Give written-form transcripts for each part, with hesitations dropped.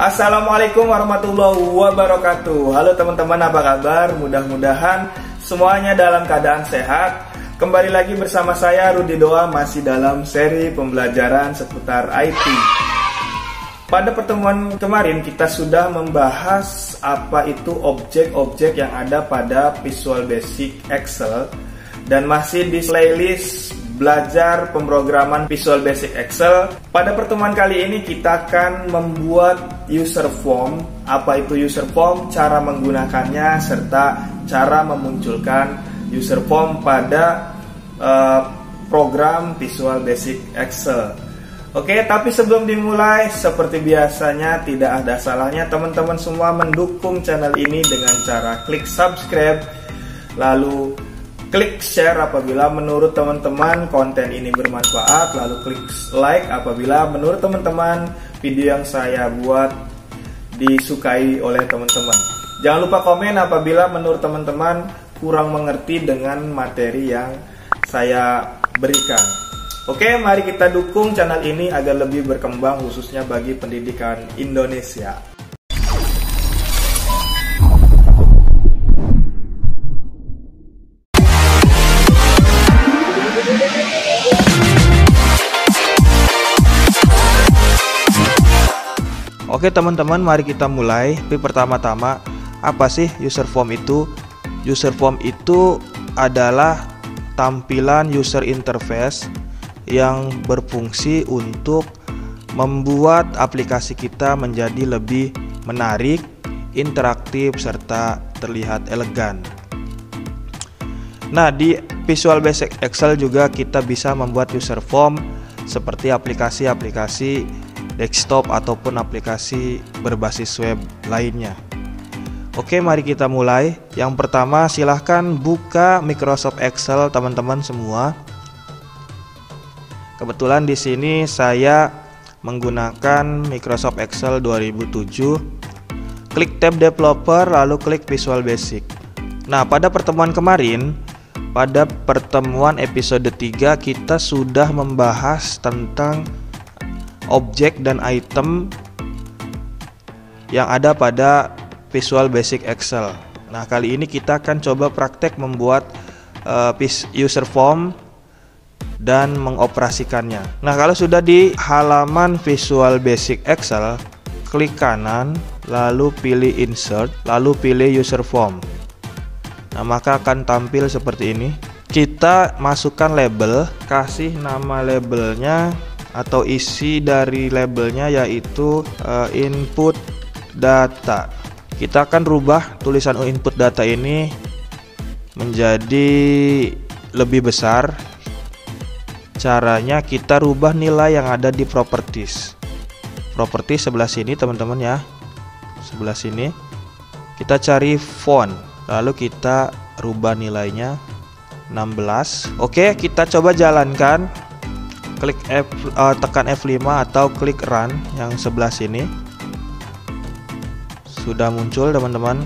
Assalamualaikum warahmatullahi wabarakatuh. Halo teman-teman, apa kabar? Mudah-mudahan semuanya dalam keadaan sehat. Kembali lagi bersama saya Rudi Doa, masih dalam seri pembelajaran seputar IT. Pada pertemuan kemarin kita sudah membahas apa itu objek-objek yang ada pada Visual Basic Excel, dan masih di playlist belajar pemrograman Visual Basic Excel. Pada pertemuan kali ini kita akan membuat user form. Apa itu user form, cara menggunakannya, serta cara memunculkan user form pada program Visual Basic Excel. Oke, tapi sebelum dimulai, seperti biasanya tidak ada salahnya teman-teman semua mendukung channel ini dengan cara klik subscribe, lalu klik share apabila menurut teman-teman konten ini bermanfaat, lalu klik like apabila menurut teman-teman video yang saya buat disukai oleh teman-teman. Jangan lupa komen apabila menurut teman-teman kurang mengerti dengan materi yang saya berikan. Oke, mari kita dukung channel ini agar lebih berkembang, khususnya bagi pendidikan Indonesia. Oke teman-teman, mari kita mulai. Pertama-tama, apa sih user form itu? User form itu adalah tampilan user interface yang berfungsi untuk membuat aplikasi kita menjadi lebih menarik, interaktif, serta terlihat elegan. Nah, di Visual Basic Excel juga kita bisa membuat user form seperti aplikasi-aplikasi desktop ataupun aplikasi berbasis web lainnya. Oke, mari kita mulai. Yang pertama, silahkan buka Microsoft Excel teman-teman semua. Kebetulan di sini saya menggunakan Microsoft Excel 2007. Klik tab developer lalu klik Visual Basic. Nah, pada pertemuan kemarin, pada pertemuan episode 3 kita sudah membahas tentang objek dan item yang ada pada Visual Basic Excel. Nah, kali ini kita akan coba praktek membuat user form dan mengoperasikannya. Nah, kalau sudah di halaman Visual Basic Excel, klik kanan, lalu pilih Insert, lalu pilih User Form. Nah, maka akan tampil seperti ini. Kita masukkan label, kasih nama labelnya atau isi dari labelnya yaitu input data. Kita akan rubah tulisan input data ini menjadi lebih besar. Caranya kita rubah nilai yang ada di properties. Properties sebelah sini teman-teman ya. Sebelah sini. Kita cari font, lalu kita rubah nilainya 16. Oke, kita coba jalankan. Klik tekan F5 atau klik run yang sebelah sini. Sudah muncul teman-teman.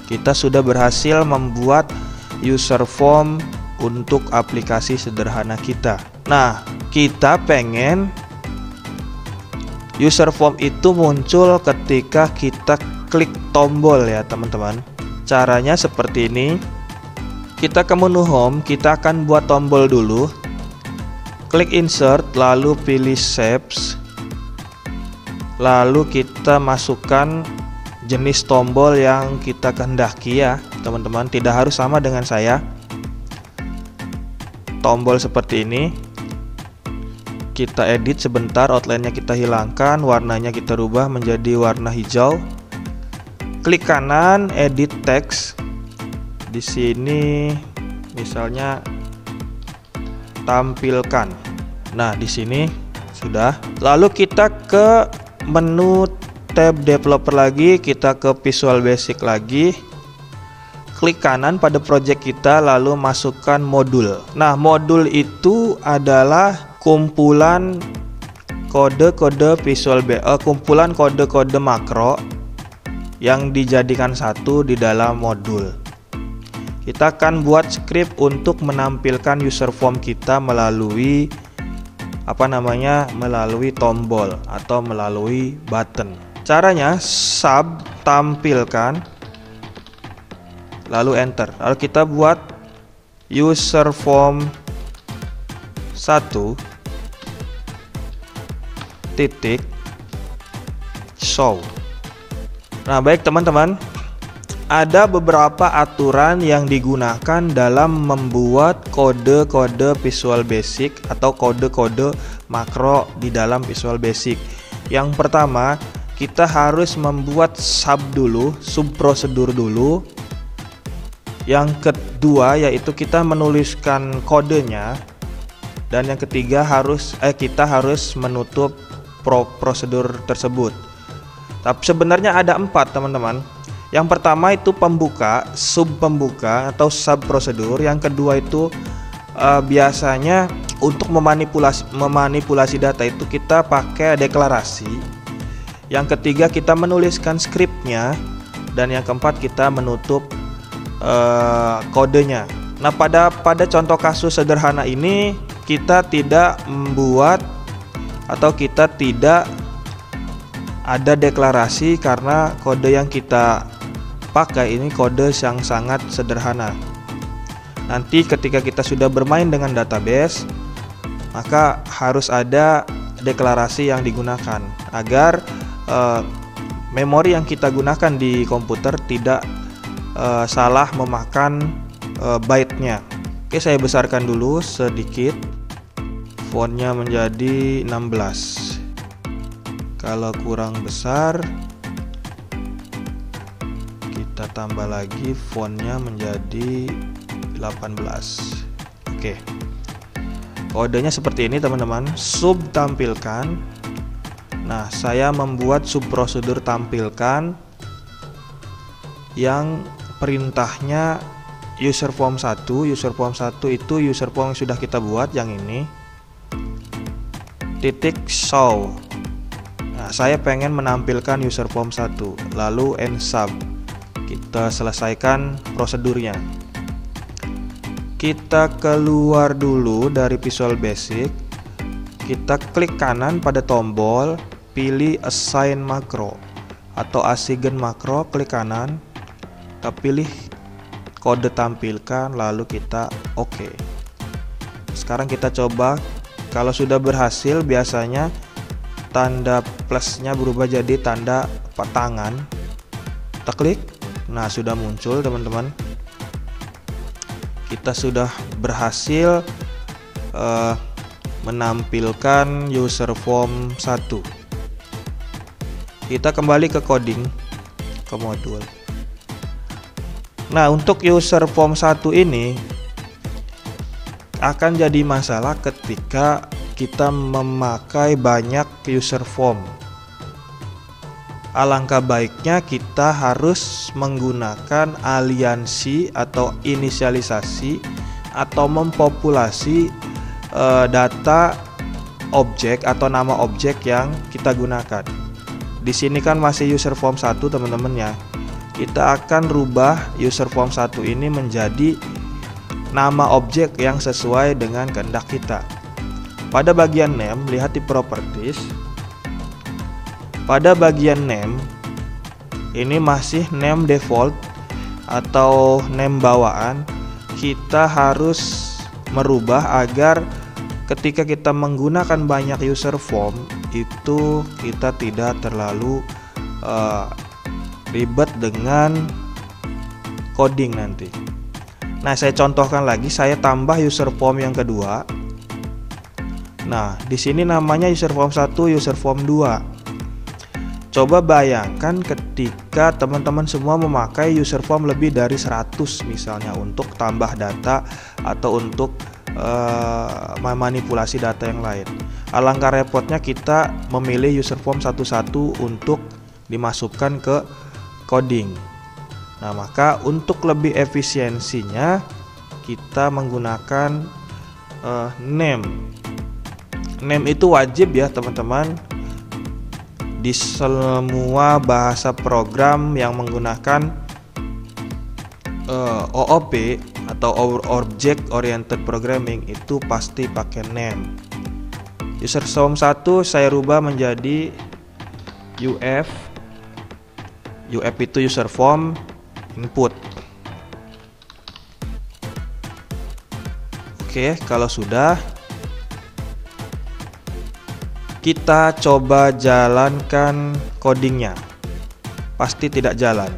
Kita sudah berhasil membuat user form untuk aplikasi sederhana kita. Nah, kita pengen user form itu muncul ketika kita klik tombol ya teman-teman. Caranya seperti ini. Kita ke menu home, kita akan buat tombol dulu. Klik insert, lalu pilih shapes. Lalu kita masukkan jenis tombol yang kita kehendaki ya teman-teman, tidak harus sama dengan saya. Tombol seperti ini. Kita edit sebentar, outline-nya kita hilangkan, warnanya kita rubah menjadi warna hijau. Klik kanan, edit text. Di sini misalnya tampilkan. Nah, di sini sudah. Lalu kita ke menu tab developer lagi, kita ke Visual Basic lagi. Klik kanan pada project kita, lalu masukkan modul. Nah, modul itu adalah kumpulan kode-kode kumpulan kode-kode makro yang dijadikan satu di dalam modul. Kita akan buat script untuk menampilkan user form kita melalui melalui tombol atau melalui button. Caranya sub tampilkan, lalu enter. Lalu kita buat user form 1 titik show. Nah, baik teman-teman, ada beberapa aturan yang digunakan dalam membuat kode-kode Visual Basic atau kode-kode makro di dalam Visual Basic. Yang pertama, kita harus membuat sub dulu, sub prosedur dulu. Yang kedua yaitu kita menuliskan kodenya. Dan yang ketiga kita harus menutup prosedur tersebut. Tapi sebenarnya ada 4 teman-teman. Yang pertama itu pembuka, sub pembuka atau sub prosedur. Yang kedua itu biasanya untuk memanipulasi data itu kita pakai deklarasi. Yang ketiga kita menuliskan skripnya. Dan yang keempat kita menutup kodenya. Nah, pada contoh kasus sederhana ini kita tidak membuat atau kita tidak ada deklarasi karena kode yang kita pakai ini kode yang sangat sederhana. Nanti ketika kita sudah bermain dengan database, maka harus ada deklarasi yang digunakan agar memori yang kita gunakan di komputer tidak salah memakan byte-nya. Oke, saya besarkan dulu sedikit. Fontnya menjadi 16. Kalau kurang besar, kita tambah lagi fontnya menjadi 18. Oke. Kodenya seperti ini teman-teman. Sub tampilkan. Nah, saya membuat sub prosedur tampilkan yang perintahnya user form 1. User form 1 itu user form yang sudah kita buat, yang ini. Titik show. Nah, saya pengen menampilkan user form 1, lalu end sub. Kita selesaikan prosedurnya. Kita keluar dulu dari Visual Basic. Kita klik kanan pada tombol, pilih assign macro atau assign macro, klik kanan. Kita pilih kode tampilkan, lalu kita oke. Sekarang kita coba. Kalau sudah berhasil, biasanya tanda plusnya berubah jadi tanda tangan. Kita klik. Nah, sudah muncul teman-teman. Kita sudah berhasil menampilkan user form 1. Kita kembali ke coding, ke modul. Nah, untuk user form 1 ini akan jadi masalah ketika kita memakai banyak user form. Alangkah baiknya kita harus menggunakan aliansi atau inisialisasi atau mempopulasi data objek atau nama objek yang kita gunakan. Di sini kan masih user form 1 teman-teman ya. Kita akan rubah user form 1 ini menjadi nama objek yang sesuai dengan kehendak kita. Pada bagian name, lihat di properties. Pada bagian name, ini masih name default atau name bawaan. Kita harus merubah agar ketika kita menggunakan banyak user form itu kita tidak terlalu ribet dengan coding nanti. Nah, saya contohkan lagi, saya tambah user form yang kedua. Nah, di sini namanya user form 1, user form 2. Coba bayangkan ketika teman-teman semua memakai user form lebih dari 100 misalnya untuk tambah data atau untuk memanipulasi data yang lain. Alangkah repotnya kita memilih user form satu-satu untuk dimasukkan ke coding. Nah, maka untuk lebih efisiensinya kita menggunakan name. Name itu wajib ya teman-teman di semua bahasa program yang menggunakan OOP atau Object Oriented Programming itu pasti pakai name. User form 1 saya rubah menjadi UF UF itu user form input. Oke, kalau sudah, kita coba jalankan codingnya. Pasti tidak jalan,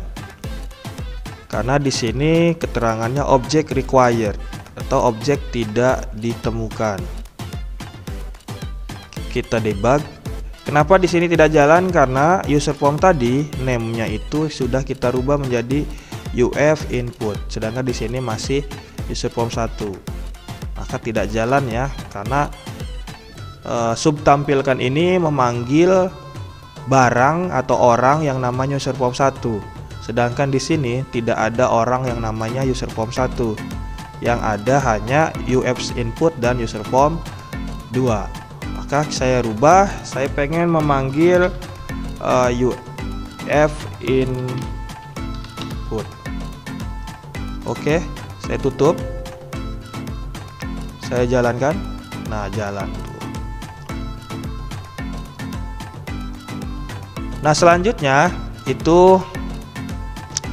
karena di sini keterangannya object required atau objek tidak ditemukan. Kita debug. Kenapa di sini tidak jalan? Karena user form tadi name-nya itu sudah kita rubah menjadi UF input, sedangkan di sini masih user form 1. Maka tidak jalan ya, karena sub tampilkan ini memanggil barang atau orang yang namanya user form 1. Sedangkan di sini tidak ada orang yang namanya user form 1. Yang ada hanya UF input dan user form 2. Maka saya rubah, saya pengen memanggil UF input. Oke, saya tutup. Saya jalankan. Nah, jalan. Nah, selanjutnya itu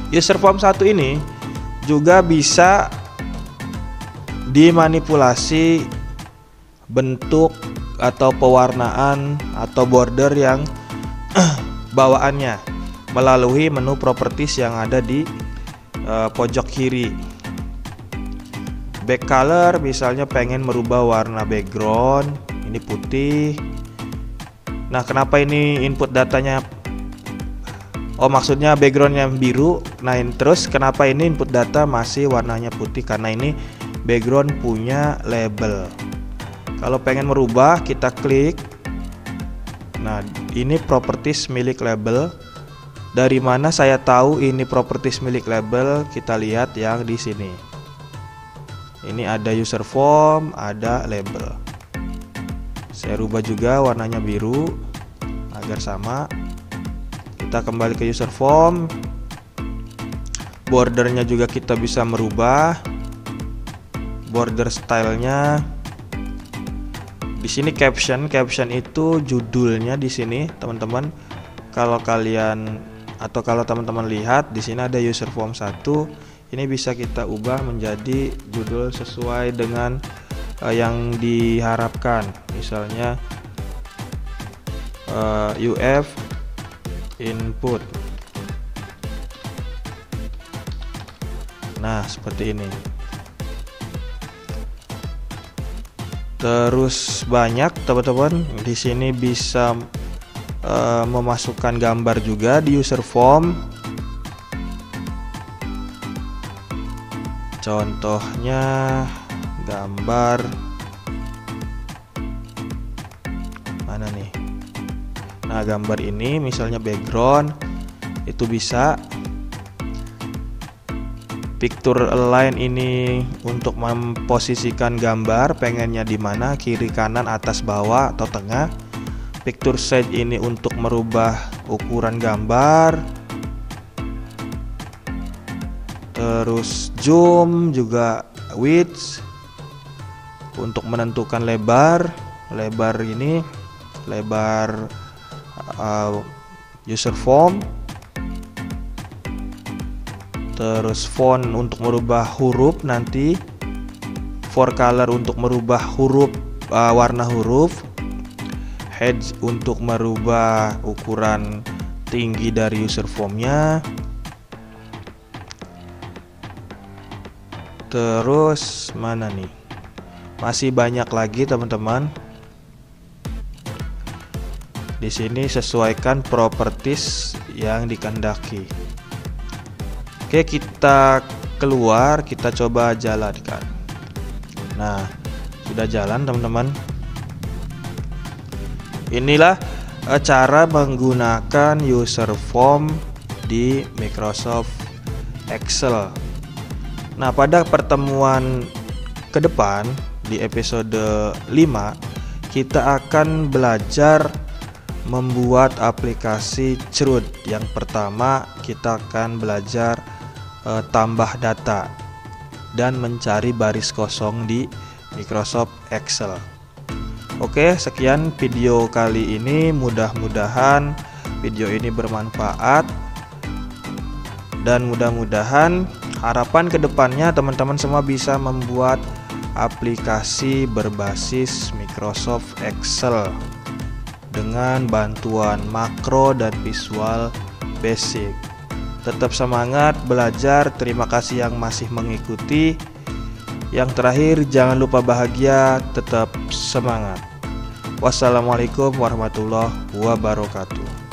user form 1 ini juga bisa dimanipulasi bentuk atau pewarnaan atau border yang bawaannya melalui menu properties yang ada di pojok kiri. Back color, misalnya pengen merubah warna background, ini putih. Nah, kenapa ini input datanya, maksudnya backgroundnya biru. Nah, terus kenapa ini input data masih warnanya putih? Karena ini background punya label. Kalau pengen merubah, kita klik. Nah, ini properties milik label. Dari mana saya tahu ini properties milik label? Kita lihat yang di sini. Ini ada user form, ada label. Saya rubah juga warnanya biru agar sama. Kita kembali ke user form. Bordernya juga kita bisa merubah. Border stylenya. Di sini caption itu judulnya di sini, teman-teman. Kalau kalian atau kalau teman-teman lihat di sini ada user form 1. Ini bisa kita ubah menjadi judul sesuai dengan yang diharapkan. Misalnya UF input. Nah, seperti ini. Terus banyak teman-teman di sini bisa memasukkan gambar juga di user form. Contohnya gambar mana nih? Nah, gambar ini misalnya background itu bisa. Picture align ini untuk memposisikan gambar, pengennya di mana, kiri kanan atas bawah atau tengah. Picture size ini untuk merubah ukuran gambar. Terus zoom juga, width untuk menentukan lebar ini lebar user form. Terus font untuk merubah huruf, nanti for color untuk merubah huruf, warna huruf. Head untuk merubah ukuran tinggi dari user formnya. Terus mana nih? Masih banyak lagi teman-teman. Di sini sesuaikan properties yang dikehendaki. Oke, kita keluar, kita coba jalankan. Nah, sudah jalan teman-teman. Inilah cara menggunakan user form di Microsoft Excel. Nah, pada pertemuan ke depan di episode 5 kita akan belajar membuat aplikasi CRUD. Yang pertama kita akan belajar tambah data dan mencari baris kosong di Microsoft Excel. Oke, sekian video kali ini. Mudah-mudahan video ini bermanfaat. Dan mudah-mudahan harapan kedepannya teman-teman semua bisa membuat aplikasi berbasis Microsoft Excel dengan bantuan makro dan visual basic. Tetap semangat belajar, terima kasih yang masih mengikuti. Yang terakhir, jangan lupa bahagia, tetap semangat. Wassalamualaikum warahmatullahi wabarakatuh.